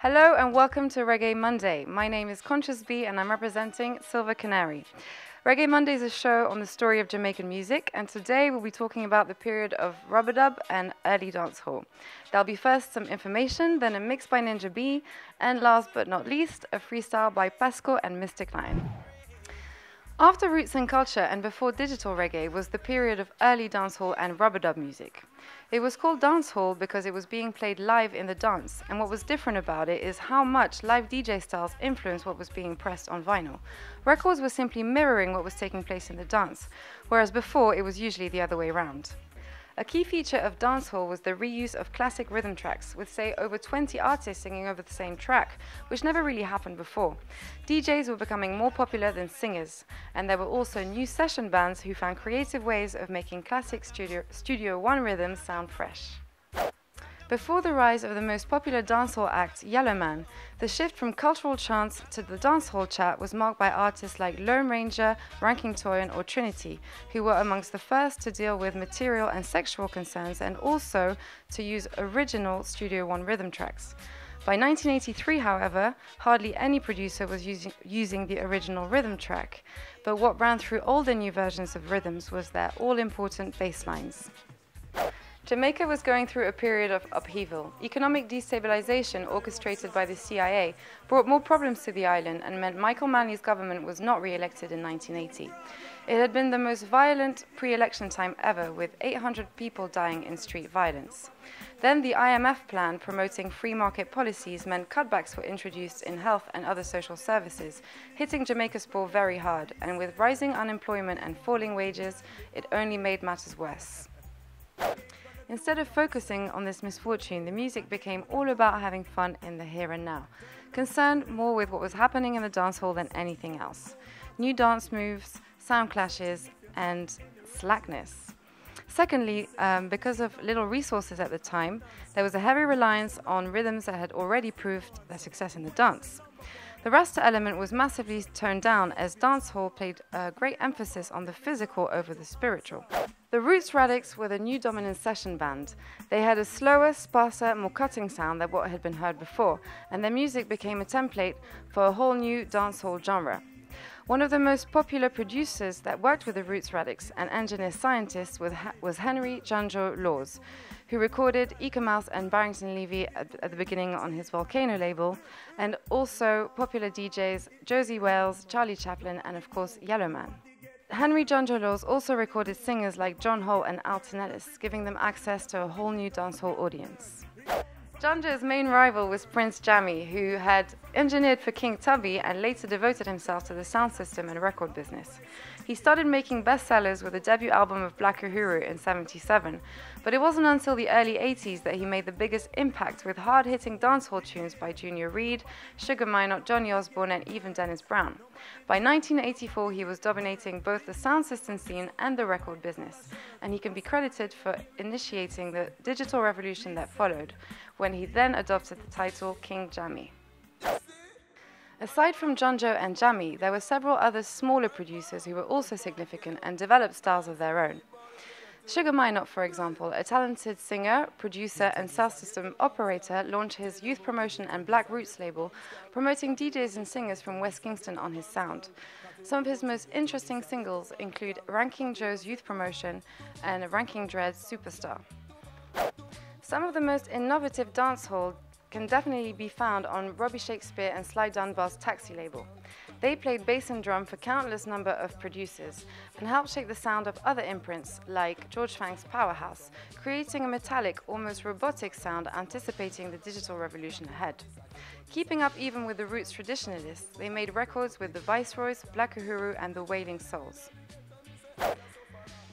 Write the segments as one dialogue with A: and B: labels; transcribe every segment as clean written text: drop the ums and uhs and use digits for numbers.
A: Hello and welcome to Reggae Monday. My name is Conscious B and I'm representing Silver Canary. Reggae Monday is a show on the story of Jamaican music, and today we'll be talking about the period of rub-a-dub and early dancehall. There'll be first some information, then a mix by Ninja B, and last but not least, a freestyle by Pasco and Mystik. After roots and culture and before digital reggae was the period of early dancehall and rub-a-dub music. It was called dancehall because it was being played live in the dance, and what was different about it is how much live DJ styles influenced what was being pressed on vinyl. Records were simply mirroring what was taking place in the dance, whereas before it was usually the other way around. A key feature of dancehall was the reuse of classic rhythm tracks, with say over 20 artists singing over the same track, which never really happened before. DJs were becoming more popular than singers, and there were also new session bands who found creative ways of making classic Studio One rhythms sound fresh. Before the rise of the most popular dancehall act, Yellow Man, the shift from cultural chants to the dancehall chat was marked by artists like Lone Ranger, Ranking Toyin or Trinity, who were amongst the first to deal with material and sexual concerns and also to use original Studio One rhythm tracks. By 1983, however, hardly any producer was using the original rhythm track, but what ran through old and new versions of rhythms was their all-important bass lines. Jamaica was going through a period of upheaval. Economic destabilization orchestrated by the CIA brought more problems to the island and meant Michael Manley's government was not re-elected in 1980. It had been the most violent pre-election time ever, with 800 people dying in street violence. Then the IMF plan promoting free market policies meant cutbacks were introduced in health and other social services, hitting Jamaica's poor very hard, and with rising unemployment and falling wages, it only made matters worse. Instead of focusing on this misfortune, the music became all about having fun in the here and now, concerned more with what was happening in the dance hall than anything else. New dance moves, sound clashes, and slackness. Secondly, because of little resources at the time, there was a heavy reliance on rhythms that had already proved their success in the dance. The Rasta element was massively toned down as dancehall played a great emphasis on the physical over the spiritual. The Roots Radics were the new dominant session band. They had a slower, sparser, more cutting sound than what had been heard before, and their music became a template for a whole new dancehall genre. One of the most popular producers that worked with the Roots Radics and engineer scientists was Henry Janjo Laws, who recorded Eka Mouse and Barrington Levy at the beginning on his Volcano label, and also popular DJs Josie Wales, Charlie Chaplin, and of course Yellow Man. Henry Janjo Laws also recorded singers like John Hall and Alton Ellis, giving them access to a whole new dancehall audience. Janjo's main rival was Prince Jammy, who had engineered for King Tubby and later devoted himself to the sound system and record business. He started making bestsellers with the debut album of Black Uhuru in '77, but it wasn't until the early '80s that he made the biggest impact with hard-hitting dancehall tunes by Junior Reid, Sugar Minott, Johnny Osborne and even Dennis Brown. By 1984 he was dominating both the sound system scene and the record business, and he can be credited for initiating the digital revolution that followed, when he then adopted the title King Jammy. Aside from Janjo and Jammy, there were several other smaller producers who were also significant and developed styles of their own. Sugar Minott, for example, a talented singer, producer and sound system operator, launched his youth promotion and Black Roots label, promoting DJs and singers from West Kingston on his sound. Some of his most interesting singles include Ranking Joe's Youth Promotion and Ranking Dread's Superstar. Some of the most innovative dancehall can definitely be found on Robbie Shakespeare and Sly Dunbar's Taxi label. They played bass and drum for countless number of producers and helped shape the sound of other imprints like George Fang's Powerhouse, creating a metallic, almost robotic sound anticipating the digital revolution ahead. Keeping up even with the Roots traditionalists, they made records with the Viceroys, Black Uhuru and the Wailing Souls.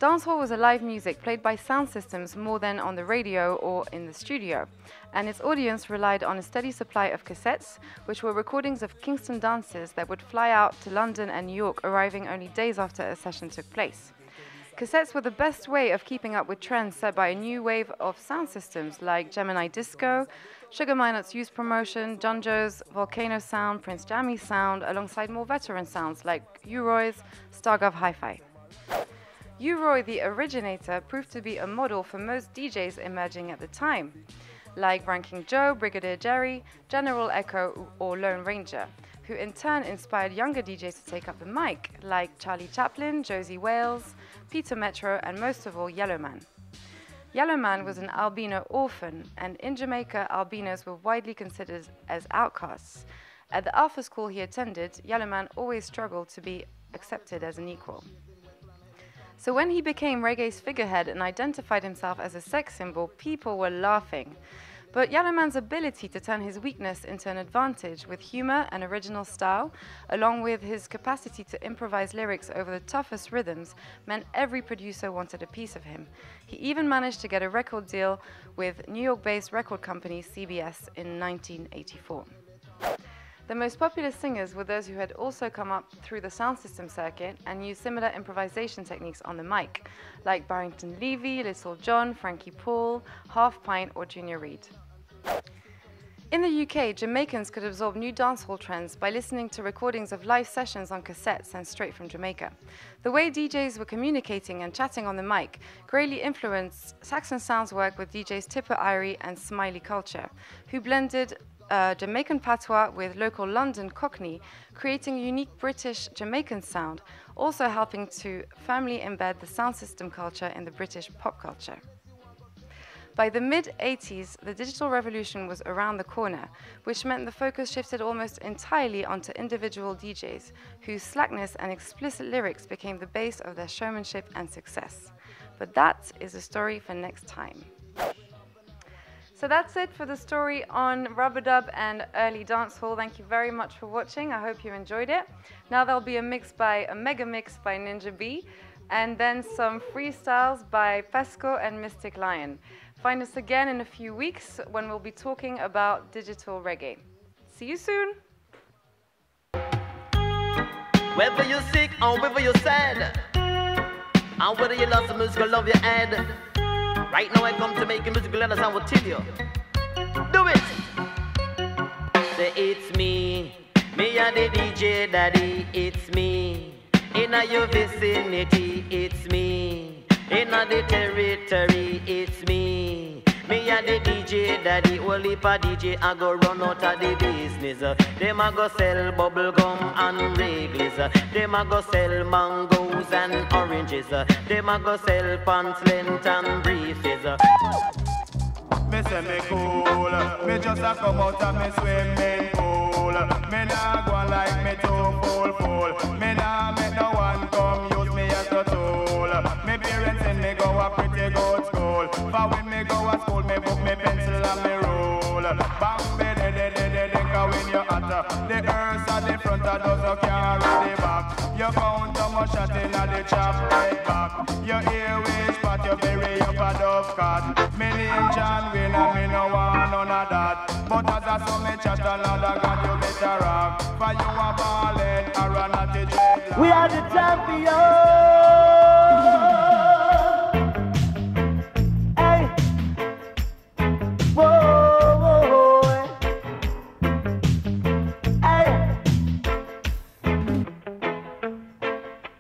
A: Dancehall was a live music played by sound systems more than on the radio or in the studio, and its audience relied on a steady supply of cassettes, which were recordings of Kingston dancers that would fly out to London and New York, arriving only days after a session took place. Cassettes were the best way of keeping up with trends set by a new wave of sound systems like Gemini Disco, Sugar Minott's Youth Promotion, Janjo's Volcano sound, Prince Jammy's sound, alongside more veteran sounds like U-Roy's Stargov Hi-Fi. U-Roy, the originator, proved to be a model for most DJs emerging at the time. like Ranking Joe, Brigadier Jerry, General Echo, or Lone Ranger, who in turn inspired younger DJs to take up the mic, like Charlie Chaplin, Josie Wales, Peter Metro, and most of all, Yellowman. Yellowman was an albino orphan, and in Jamaica, albinos were widely considered as outcasts. At the Alpha school he attended, Yellowman always struggled to be accepted as an equal. So when he became reggae's figurehead and identified himself as a sex symbol, people were laughing. But Yellowman's ability to turn his weakness into an advantage with humor and original style, along with his capacity to improvise lyrics over the toughest rhythms, meant every producer wanted a piece of him. He even managed to get a record deal with New York-based record company CBS in 1984. The most popular singers were those who had also come up through the sound system circuit and used similar improvisation techniques on the mic, like Barrington Levy, Little John, Frankie Paul, Half Pint, or Junior Reid. In the UK, Jamaicans could absorb new dancehall trends by listening to recordings of live sessions on cassettes sent straight from Jamaica. The way DJs were communicating and chatting on the mic greatly influenced Saxon Sound's work with DJs Tipper Irie and Smiley Culture, who blended Jamaican patois with local London Cockney, creating a unique British Jamaican sound, also helping to firmly embed the sound system culture in the British pop culture. By the mid-80s, the digital revolution was around the corner, which meant the focus shifted almost entirely onto individual DJs, whose slackness and explicit lyrics became the base of their showmanship and success. But that is a story for next time. So that's it for the story on rub-a-dub and early dancehall. Thank you very much for watching. I hope you enjoyed it. Now there'll be a mega mix by Ninja B, and then some freestyles by Pesco and Mystik Lion. Find us again in a few weeks when we'll be talking about digital reggae. See you soon.
B: Whether you're sick or whether you're sad, and whether you love the music or love your ad, right now I come to make a musical letters, I will tell you. Do it! Say it's me and the DJ daddy, it's me. In your vicinity, it's me. In the territory, it's me. Me and the DJ daddy, whole heap of DJ, I go run out of the business. Them a go sell bubble gum and Wrigley's. Them a go sell mangoes and oranges. Them a go sell pants, length and briefs.
C: Me say me cool, me just a come out of me swimming pool. Me nah go like me too full. Me nah make no one come use me as a tool. Me parents send me go a pretty good school. But when me go a school, me book me pencil and me rule. Bang be de when you're hotter. The earth at the front of those who can't read the back. You count how much shot in at the chop right back. Your earways spot, you bury up a dove cat. Me name John Wayne and me no want none of that. But as I saw me chat another God, you better rock. For you a ballin' or run at the dreadlock.
B: We are the champions. Hey. Whoa. Hey.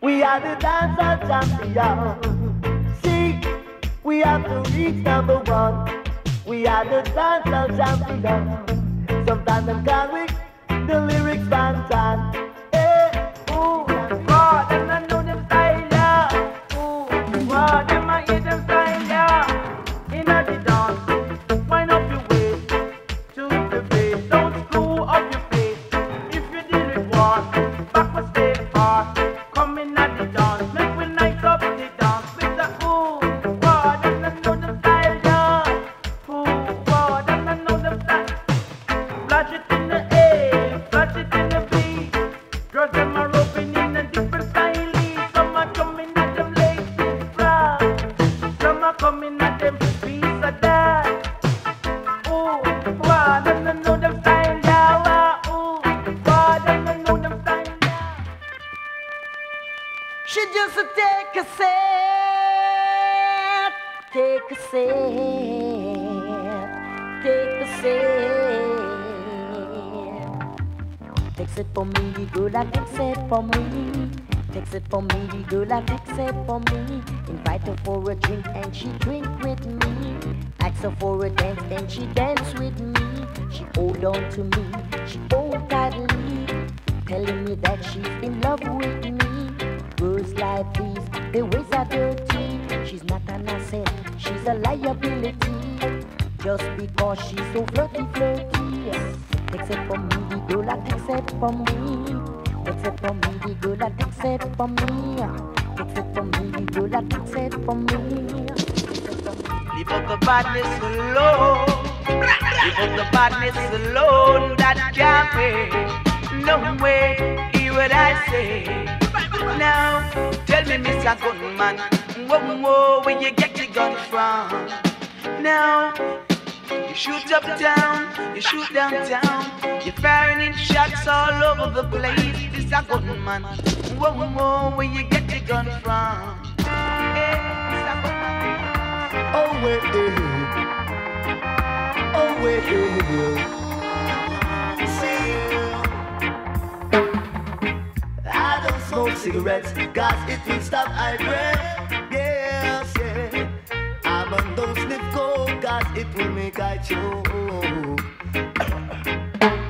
B: We are the dancehall champions. See, we have to reach number one. We are the dancehall champions. Sometimes them call we the lyrics bantan. Hey, ooh, God, and I know them style, yeah. Ooh, God, them I hear them style, yeah. Inna the dance, wind up your waist to the bass. Don't screw up your face. If you deal with one, back will stay hard. Come inna the dance, make we nice up the dance with the ooh, God, and I know them style, yeah. Ooh, God, and I know them style. Flash it in the air, flash it in the beat. Girls them are roping in a different style. Some are coming at them ladies brown. Some are coming at them piece of that. Ooh, God, and I know them style, yeah. Ooh, God, and I know them style, yeah. She just take a set, take a set, take a set. Fix it for me, the girl that fix it for me. Fix it for me, the girl that fix it for me. Invite her for a drink and she drink with me. Ask her for a dance and she dance with me. She hold on to me, she hold tightly, telling me that she's in love with me. Girls like these, their ways are dirty. She's not an asset, she's a liability. Just because she's so flirty, flirty. Except for me, the girl that except for me. Except for me, the girl that except for me. Except for me, the girl that except for me.
D: Leave out the badness alone. Leave out the badness alone. That can't wait. No way. Hear what I say. Now, tell me, Mr. Gunman, where you get the gun from? Now, you shoot uptown, you shoot downtown, you're firing in shots all over the place. Mr. Gunman, where you get the gun from? Hey, Mr. Gunman.
B: Oh wait, oh wait, I don't smoke cigarettes, cause it will stop I breath. Yes, yeah. I'm on those sniff coke, cause it will make I choke.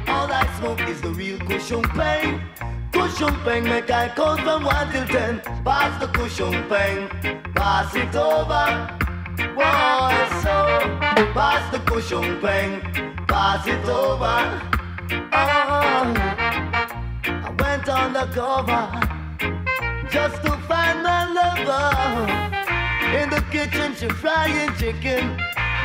B: All I smoke is the real cushion pain. Cushion pain make I count from 1 till 10. Pass the cushion pain, pass it over. Boy, so pass the cushion pain, pass it over. Oh, I went on the cover just to find my lover. In the kitchen she frying chicken.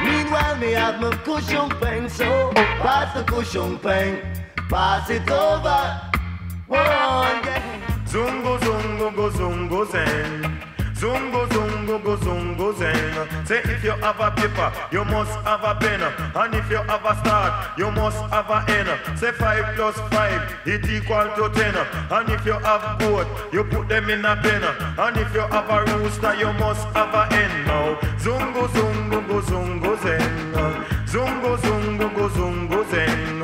B: Meanwhile me have my cushion pain. So pass the cushion pain, pass it over. Whoa, yeah.
C: Zungo, zungo, go, zungo, zen. Zungo, zungo, go, zungo, zen. Say if you have a paper, you must have a pen. And if you have a start, you must have a end. Say 5 plus 5, it equal to 10. And if you have both, you put them in a pen. And if you have a rooster, you must have a hen. Now, zungo, zungo, go, zungo, zen. Zungo, zungo, go, zungo, zen.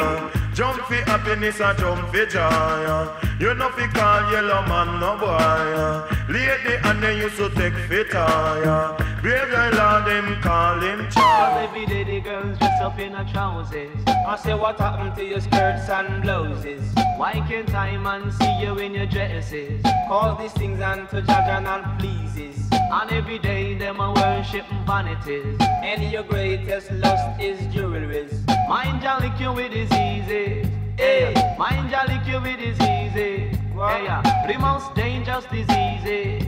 C: Jump for happiness and jump for joy. You know fi call yellow man no boy. Lady and then you so take for tire. Brave girl and them call him
E: Cause
C: child.
E: every day the girls dress up in her trousers. I say what happened to your skirts and blouses? Why can't I man see you in your dresses? Call these things unto judge and not pleases. And every day them a worship vanities. And your greatest lust is jewelries. Mind ya lick you with diseases. Hey, mind ya lick you with diseases. Hey, the most dangerous diseases.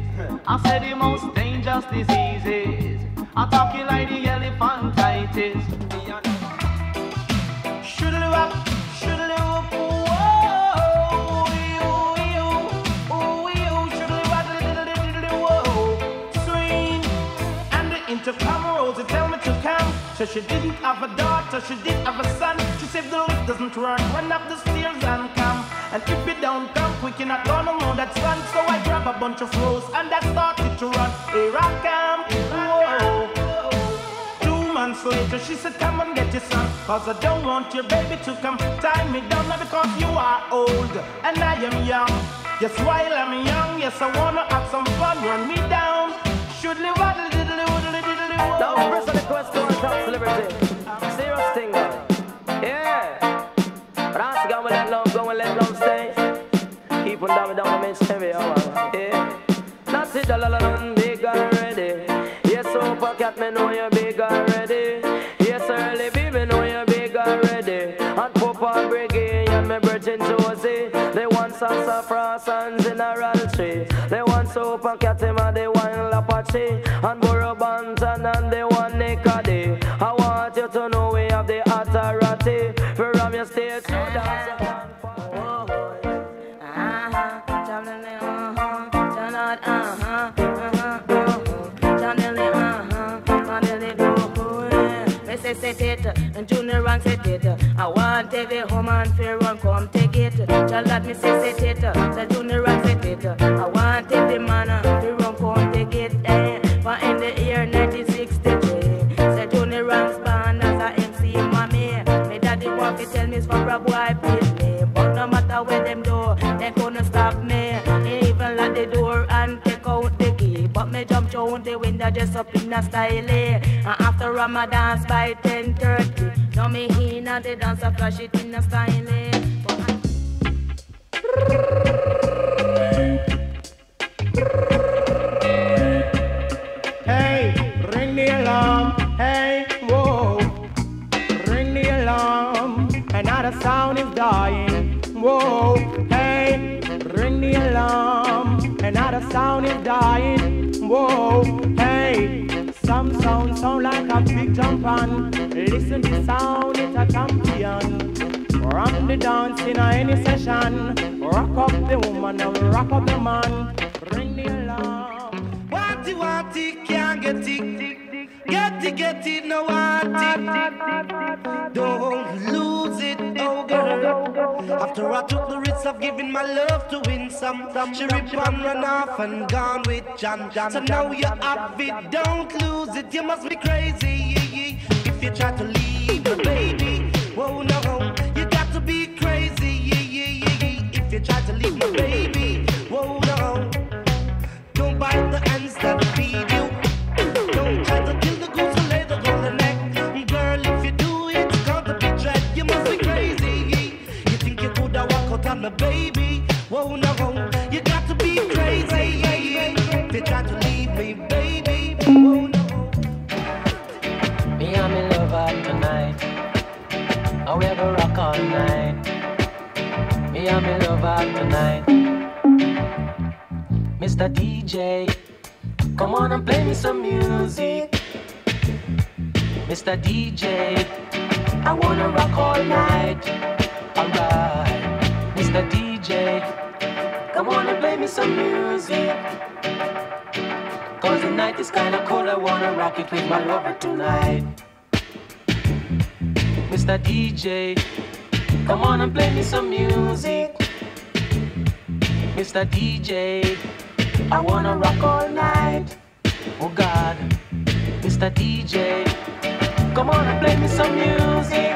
E: I said the most dangerous diseases. I'm talking like the elephantitis. Shoodle up, whoa, swing. And the intercom rolls to tell me to come. So she didn't have a daughter, she did have a son. She said the lift doesn't work, run up the stairs and come. And if you don't come quick, you're not gonna know that's fun. So I grab a bunch of rose and I started to run. Here I come, whoa. 2 months later, she said, come and get your son. Cause I don't want your baby to come tie me down. Not because you are old and I am young. Yes, while I'm young, yes, I wanna have some fun. Run me down. Should live waddle diddly woodly diddly whoa.
F: Now, first of the quest to our top celebrity. Serious thing, man. Yeah. But I ask God, we let love go and let love stay. Keep on down with my stereo. Yeah. That's it, all big already. Yes, Super Cat, me know you're big already. Yes, Early B, me know you're big already. And Papa Reggae and me Virgin Josie. They want sassafras and generality. They want Super Cat, him and they want Lapache. And Burro Banton and they want Nikadi. I want you to know we have the authority. For Ram your stage to dance.
G: Set it, and Junior rank set it. I want every woman fair run come take it. Just let me say set it, the Junior rank set it. I want every man fair run come take it. For in the year 1963, say Junior rank's band as a MC mommy. Me daddy want to tell me it's for a boy please me, but no matter what them do, they couldn't stop me. Even lock the door and take out the key, but me jump down the window dress up in a style. And after Ramadan by 10:30, now me in and the dance, I flash it in a style.
E: Hey, ring the alarm. Hey, whoa, ring the alarm. Another sound is dying. Whoa, hey, ring the alarm. Another sound is dying. Whoa, hey, some sound like a big jump on. Listen to sound, it's a champion. Rock the dance in any session. Rock up the woman and rock up the man. Ring the alarm. Want it, can't get it. Get it, no want it. Don't lose it, oh girl. After I took the risk of giving my love to win some, she ripped and run off and gone with John. So now you have it, don't lose it. You must be crazy if you try to leave the baby. Whoa, no, you got to be crazy if you try to leave my baby. Whoa, no, don't bite the hands that feed you. Don't try to kill the goose and lay the golden egg. Girl, if you do it, it's got to be dread. You must be crazy. You think you could have walked out on the baby? Whoa, no, you got to be crazy if you try to leave me, baby. Whoa, no.
F: Me and me lover tonight. I we ever rock all night. Me and me lover tonight. Mr. DJ, come on and play me some music. Mr. DJ, I wanna rock all night. Alright, Mr. DJ, come on and play me some music. Cause the night is kinda cold, I wanna rock it with my lover tonight. Mr. DJ, come on and play me some music. Mr. DJ, I wanna rock all night. Oh God, Mr. DJ, come on and play me some music.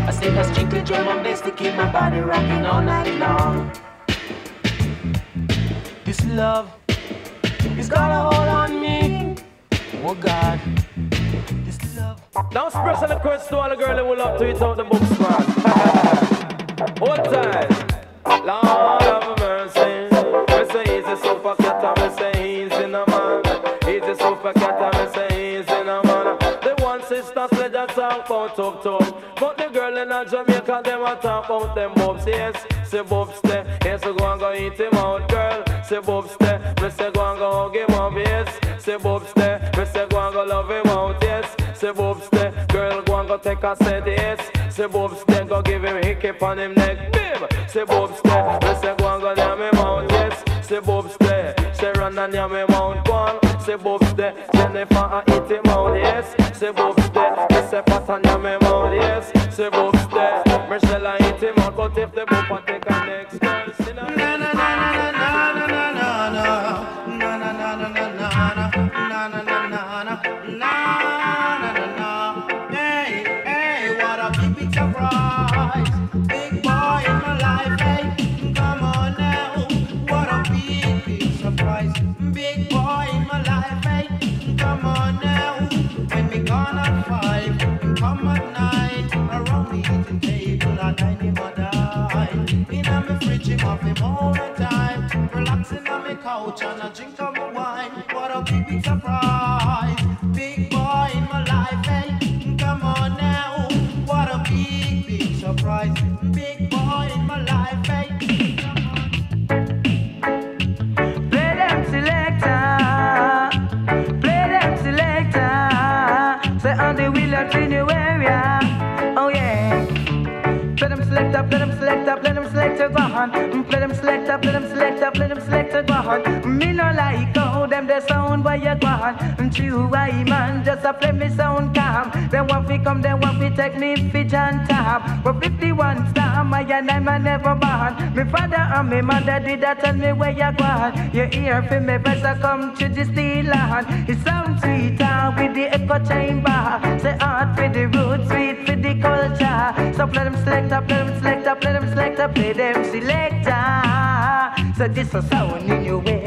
F: I say that's strictly drum and bass to keep my body rocking all night long. This love is got a hold on me. Oh God, this love.
H: Now special request to all the girls who love to eat out the book squad. One time, Lord have mercy. Me say he's a super cat and me say he's in a man. He's a super cat and me say he's in a man. The one sister said that talk about tough. But the girl in a Jamaica, them a talk about them bobs. Yes, say bobs there. Yes, go and go eat him out, girl. Say bobs there. Me say go and go hug him up. Yes, say bobs there. Me say go and go love him out. Yes, say bobs there. Girl go and go take a set. Yes, say bobs there. Go give him hiccup on him neck. Bim. Say bobs there. Me say go and go yam him out. Yes, say bobs there. Say run and yam him out. Go on. Say bobs there. Jennifer and eat him out. Yes, say bobs there. Me say pat and yam him out. Yes, say bobs there. Michelle and eat him out. But if the bumper take a next girl, sit down. Na na na na na na na na na na na na na na na na na na na.
E: Hey, what a big surprise. Big boy in my life, hey, come on now. What a big surprise. Big boy in my life, hey, come on now. When we gone at 5, come at 9. Around the eating table, I dine him or die. In a me fridge, him off him all the time. Relaxing on my couch and I drink of my wine. What a big surprise. Big boy in my life, hey, come on now. What a big surprise. Big boy in my life, hey.
G: Play them selector, play them selector. Say on the wheel up in your area. Oh yeah. Play them selector, play them selector, play them selector, go on. Play them selector, play them selector, play them selector, go on. Me no like how them the sound where you go on. True why man just a play me sound calm. Then want fi come, then want fi take me fit and tap. But 51 star, my and I never born. Me father and me mother did that tell me where you go on. You hear fi me voice I come to the steel land. It sound sweeter with the echo chamber. Say art for the roots, sweet for the culture. So play them selector, play them selector, play them selector, play them selector. So this a sound in your way.